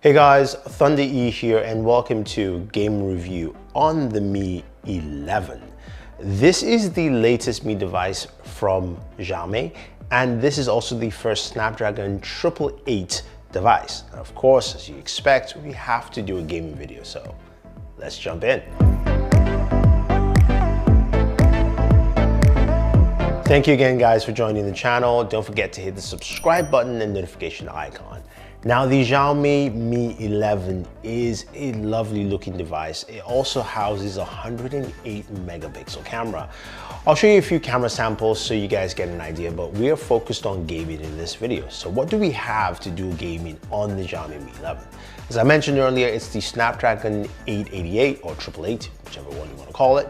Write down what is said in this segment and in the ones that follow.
Hey guys, Thunder E here and welcome to Game Review on the Mi 11. This is the latest Mi device from Xiaomi, and this is also the first Snapdragon 888 device. And of course, as you expect, we have to do a gaming video, so let's jump in. Thank you again guys for joining the channel. Don't forget to hit the subscribe button and notification icon. Now the Xiaomi Mi 11 is a lovely looking device. It also houses a 108 megapixel camera. I'll show you a few camera samples so you guys get an idea, but we are focused on gaming in this video. So what do we have to do gaming on the Xiaomi Mi 11? As I mentioned earlier, it's the Snapdragon 888 or 888, whichever one you want to call it.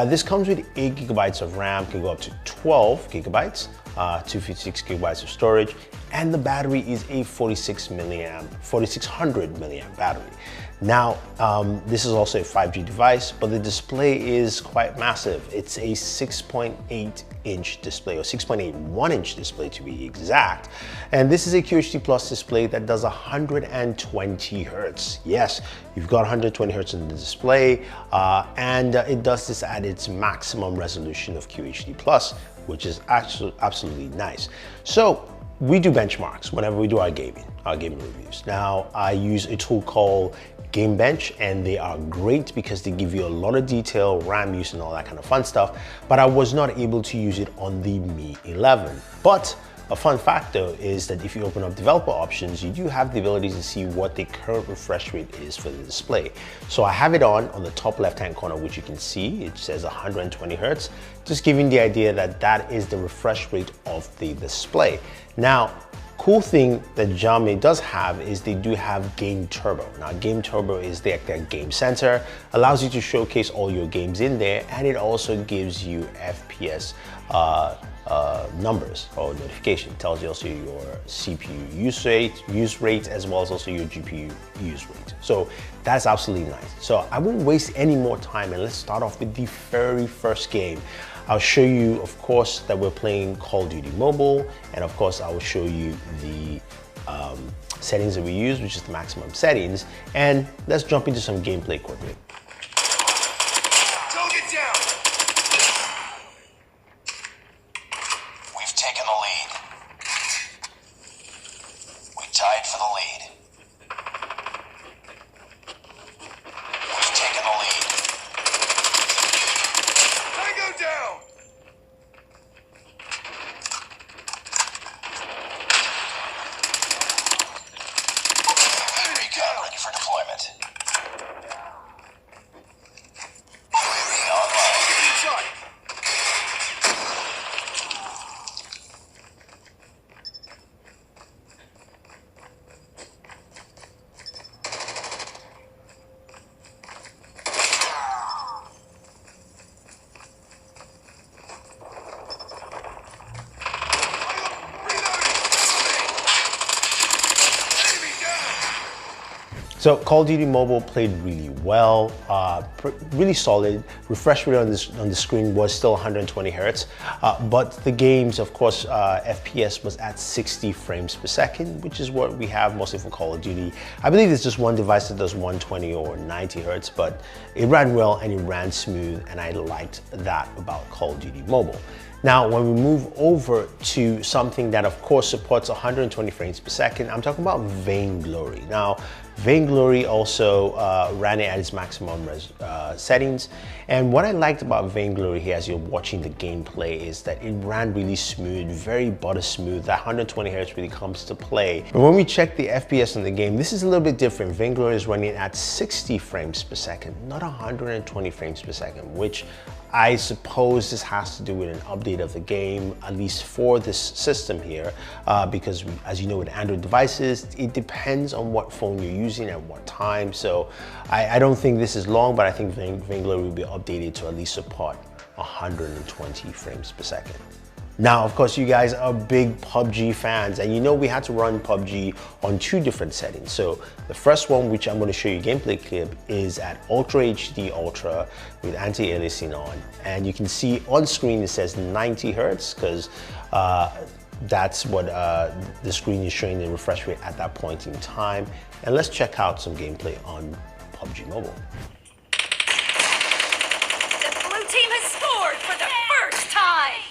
This comes with 8 gigabytes of RAM, can go up to 12 gigabytes, 256 gigabytes of storage, and the battery is a 4600 milliamp battery. Now, this is also a 5G device, but the display is quite massive. It's a 6.8 inch display, or 6.81 inch display to be exact. And this is a QHD Plus display that does 120 Hertz. Yes, you've got 120 Hertz in the display, and it does this at its maximum resolution of QHD Plus, which is actually absolutely nice. So we do benchmarks whenever we do our gaming reviews. Now, I use a tool called Game Bench, and they are great because they give you a lot of detail, RAM use and all that kind of fun stuff, but I was not able to use it on the Mi 11. But a fun fact though is that if you open up developer options, you do have the ability to see what the current refresh rate is for the display. So I have it on the top left-hand corner, which you can see, it says 120 Hertz, just giving the idea that that is the refresh rate of the display. Now, cool thing that Xiaomi does have is they do have Game Turbo. Now, Game Turbo is their game center, allows you to showcase all your games in there, and it also gives you FPS numbers or notification. It tells you also your CPU use rate as well as also your GPU use rate. So that's absolutely nice. So I won't waste any more time, and let's start off with the very first game. I'll show you, of course, that we're playing Call of Duty Mobile, and of course, I will show you the settings that we use, which is the maximum settings, and let's jump into some gameplay quickly. Target down. We've taken the lead. We tied for the lead. We've taken the lead. Tango down. Recon ready for deployment. UAV online. Inside. So Call of Duty Mobile played really well, really solid. Refresh rate on the screen was still 120 Hertz, but the games, of course, FPS was at 60 frames per second, which is what we have mostly for Call of Duty. I believe there's just one device that does 120 or 90 Hertz, but it ran well and it ran smooth, and I liked that about Call of Duty Mobile. Now, when we move over to something that of course supports 120 frames per second, I'm talking about Vainglory. Now, Vainglory also ran it at its maximum settings. And what I liked about Vainglory here as you're watching the gameplay is that it ran really smooth, very butter smooth. That 120 Hertz really comes to play. But when we check the FPS in the game, this is a little bit different. Vainglory is running at 60 frames per second, not 120 frames per second, which I suppose this has to do with an update of the game, at least for this system here, because as you know with Android devices, it depends on what phone you're using at what time. So I don't think this is long, but I think Vainglory will be updated to at least support 120 frames per second. Now, of course, you guys are big PUBG fans, and you know we had to run PUBG on 2 different settings. So the first one, which I'm going to show you a gameplay clip, is at Ultra HD Ultra with anti-aliasing on. And you can see on screen it says 90 Hertz because That's what the screen is showing, the refresh rate at that point in time. And let's check out some gameplay on PUBG Mobile. The blue team has scored for the first time!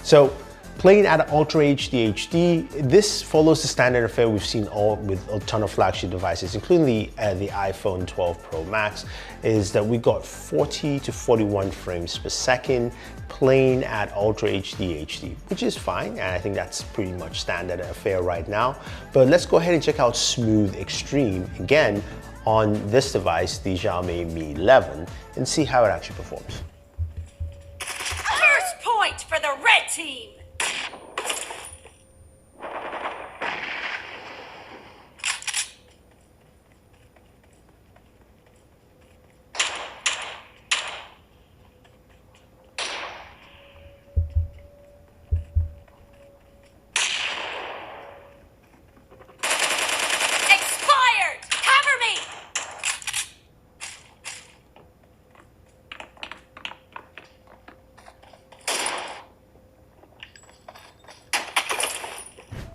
So playing at Ultra HD, this follows the standard affair we've seen with a ton of flagship devices, including the iPhone 12 Pro Max, is that we got 40 to 41 frames per second playing at Ultra HD, which is fine, and I think that's pretty much standard affair right now. But let's go ahead and check out Smooth Extreme again on this device, the Xiaomi Mi 11, and see how it actually performs. First point for the red team!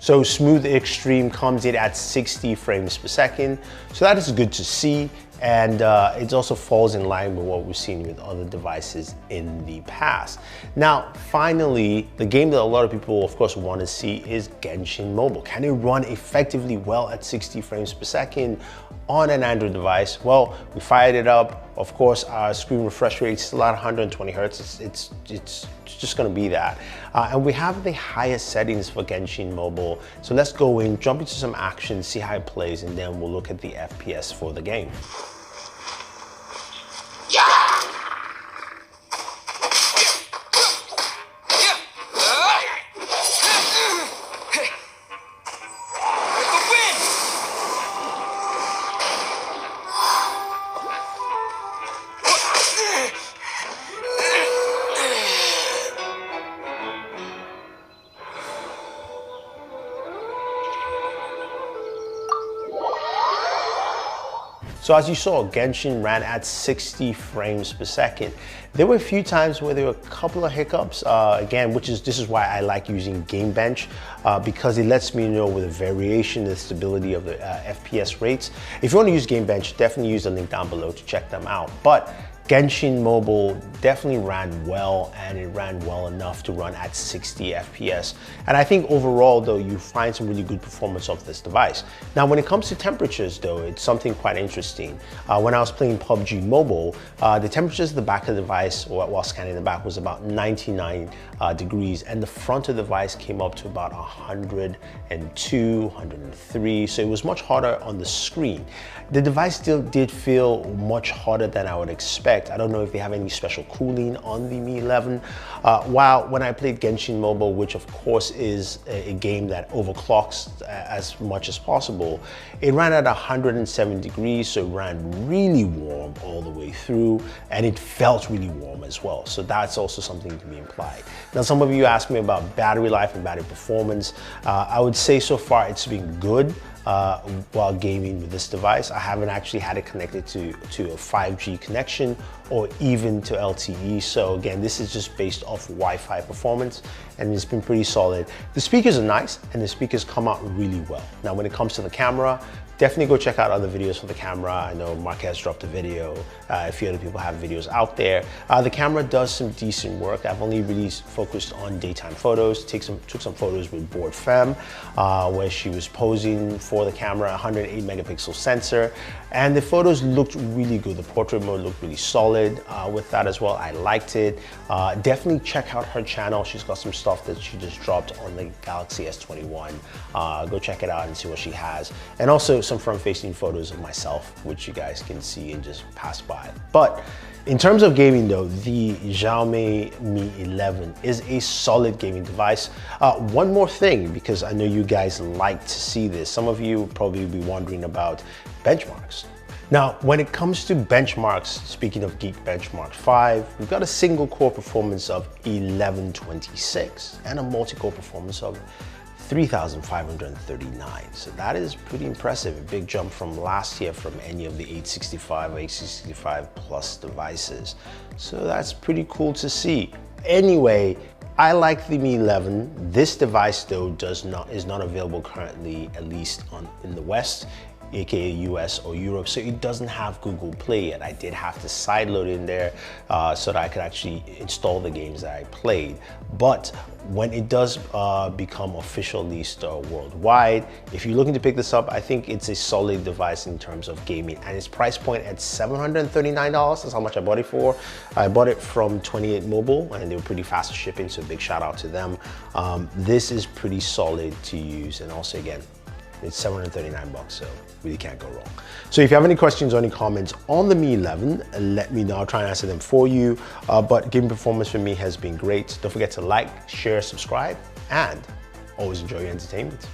So Smooth Extreme comes in at 60 frames per second. So that is good to see. And it also falls in line with what we've seen with other devices in the past. Now, finally, the game that a lot of people, of course, want to see is Genshin Mobile. Can it run effectively well at 60 frames per second on an Android device? Well, we fired it up. Of course, our screen refresh rate is still at 120 Hertz. It's just gonna be that. And we have the highest settings for Genshin Mobile. So let's go in, jump into some action, see how it plays, and then we'll look at the FPS for the game. So as you saw, Genshin ran at 60 frames per second. There were a few times where there were a couple of hiccups, again, this is why I like using Game Bench, because it lets me know with the variation and stability of the FPS rates. If you want to use Game Bench, definitely use the link down below to check them out. But Genshin Mobile definitely ran well, and it ran well enough to run at 60 FPS. And I think overall though, you find some really good performance of this device. Now, when it comes to temperatures though, it's something quite interesting. When I was playing PUBG Mobile, the temperatures at the back of the device, while scanning the back, was about 99 degrees, and the front of the device came up to about 102, 103, so it was much hotter on the screen. The device still did feel much hotter than I would expect. I don't know if they have any special cooling on the Mi 11. While when I played Genshin Mobile, which of course is a game that overclocks as much as possible, it ran at 107 degrees, so it ran really warm all the way through, and it felt really warm as well. So that's also something to be implied. Now, some of you asked me about battery life and battery performance. I would say so far it's been good. While gaming with this device. I haven't actually had it connected to a 5G connection or even to LTE. So again, this is just based off Wi-Fi performance, and it's been pretty solid. The speakers are nice, and the speakers come out really well. Now, when it comes to the camera, definitely go check out other videos for the camera. I know Marquez dropped a video. A few other people have videos out there. The camera does some decent work. I've only really focused on daytime photos. Took some photos with Board Femme, where she was posing for the camera, 108 megapixel sensor, and the photos looked really good. The portrait mode looked really solid with that as well. I liked it. Definitely check out her channel. She's got some stuff that she just dropped on the Galaxy S21. Go check it out and see what she has. And also some front-facing photos of myself, which you guys can see and just pass by. But in terms of gaming though, the Xiaomi Mi 11 is a solid gaming device. One more thing, because I know you guys like to see this. Some of you probably be wondering about benchmarks. Now, when it comes to benchmarks, speaking of Geek Benchmark 5, we've got a single core performance of 1126 and a multi-core performance of 3,539. So that is pretty impressive. A big jump from last year from any of the 865 or 865 plus devices. So that's pretty cool to see. Anyway, I like the Mi 11. This device though is not available currently, at least in the West, aka US or Europe, so it doesn't have Google Play yet. I did have to sideload in there so that I could actually install the games that I played. But when it does become official released worldwide, if you're looking to pick this up, I think it's a solid device in terms of gaming, and its price point at $739, that's how much I bought it for. I bought it from 28 Mobile and they were pretty fast shipping, so big shout out to them. This is pretty solid to use, and also again, it's 739 bucks, so really can't go wrong. So if you have any questions or any comments on the Mi 11, let me know. I'll try and answer them for you. But gaming performance for me has been great. Don't forget to like, share, subscribe, and always enjoy your entertainment.